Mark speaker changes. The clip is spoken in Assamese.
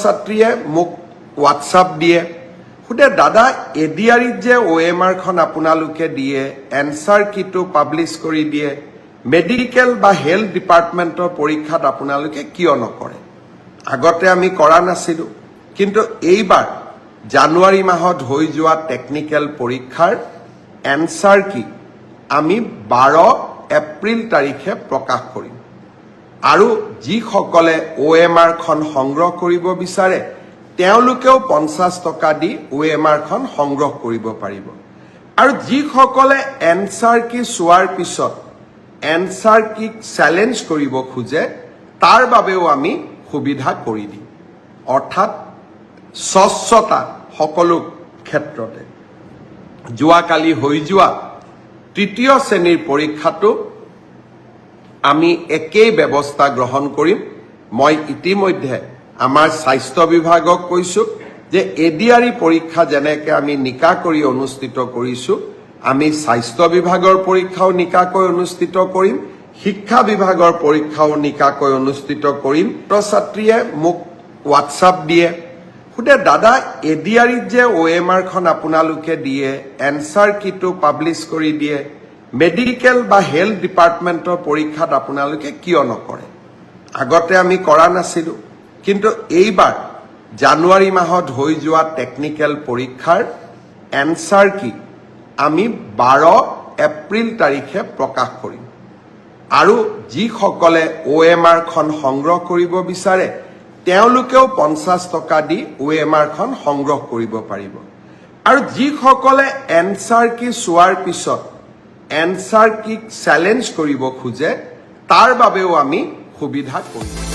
Speaker 1: ছাত্ৰীয়ে মোক হোৱাটছআপ দিয়ে সুধে দাদা এডিআৰিত যে OMRখন আপোনালোকে দিয়ে এনসাৰ কিটো পাব্লিছ কৰি দিয়ে মেডিকেল বা হেলথ ডিপাৰ্টমেণ্টৰ পৰীক্ষাত আপোনালোকে কিয় নকৰে আগতে আমি কৰা নাছিলো কিন্তু এইবাৰ জানুৱাৰী মাহত হৈ যোৱা টেকনিক্যাল পৰীক্ষাৰ এনসাৰ কি আমি 12 এপ্ৰিল তাৰিখে প্ৰকাশ কৰিম আৰু যিসকলে OMRখন সংগ্ৰহ কৰিব বিচাৰে তেওঁলোকেও 50 টকা দি OMRখন সংগ্ৰহ কৰিব পাৰিব আৰু যিসকলে এনসাৰ কি চোৱাৰ পিছত এনসাৰ কি চ্যালেঞ্জ কৰিব খোজে তাৰ বাবেও আমি সুবিধা কৰি দিম অৰ্থাৎ স্বচ্ছতা সকলো ক্ষেত্ৰতে যোৱাকালি হৈ যোৱা তৃতীয় শ্ৰেণীৰ পৰীক্ষাটো আমি একেই ব্যৱস্থা গ্ৰহণ কৰিম মই ইতিমধ্যে আমাৰ স্বাস্থ্য বিভাগক কৈছো যে এডিআৰি পৰীক্ষা যেনেকৈ আমি নিকা কৰি অনুষ্ঠিত কৰিছো আমি স্বাস্থ্য বিভাগৰ পৰীক্ষাও নিকাকৈ অনুষ্ঠিত কৰিম শিক্ষা বিভাগৰ পৰীক্ষাও নিকাকৈ অনুষ্ঠিত কৰিম ছাত্ৰীয়ে মোক হোৱাটছআপ দিয়ে সুধে দাদা এডিআৰিত যে OMRখন আপোনালোকে দিয়ে এনসাৰ কিটো পাব্লিছ কৰি দিয়ে মেডিকেল বা হেলথ ডিপাৰ্টমেণ্টৰ পৰীক্ষাত আপোনালোকে কিয় নকৰে আগতে আমি কৰা নাছিলো কিন্তু এইবাৰ জানুৱাৰী মাহত হৈ যোৱা টেকনিক্যাল পৰীক্ষাৰ এনসাৰ কি আমি 12 এপ্ৰিল তাৰিখে প্ৰকাশ কৰিম আৰু যিসকলে OMRখন সংগ্ৰহ কৰিব বিচাৰে তেওঁলোকেও 50 টকা দি OMRখন সংগ্ৰহ কৰিব পাৰিব আৰু যিসকলে এনসাৰ কি চোৱাৰ পিছত এনসাৰ কি চ্যালেঞ্জ কৰিব খোজে তাৰ বাবেও আমি সুবিধা কৰিম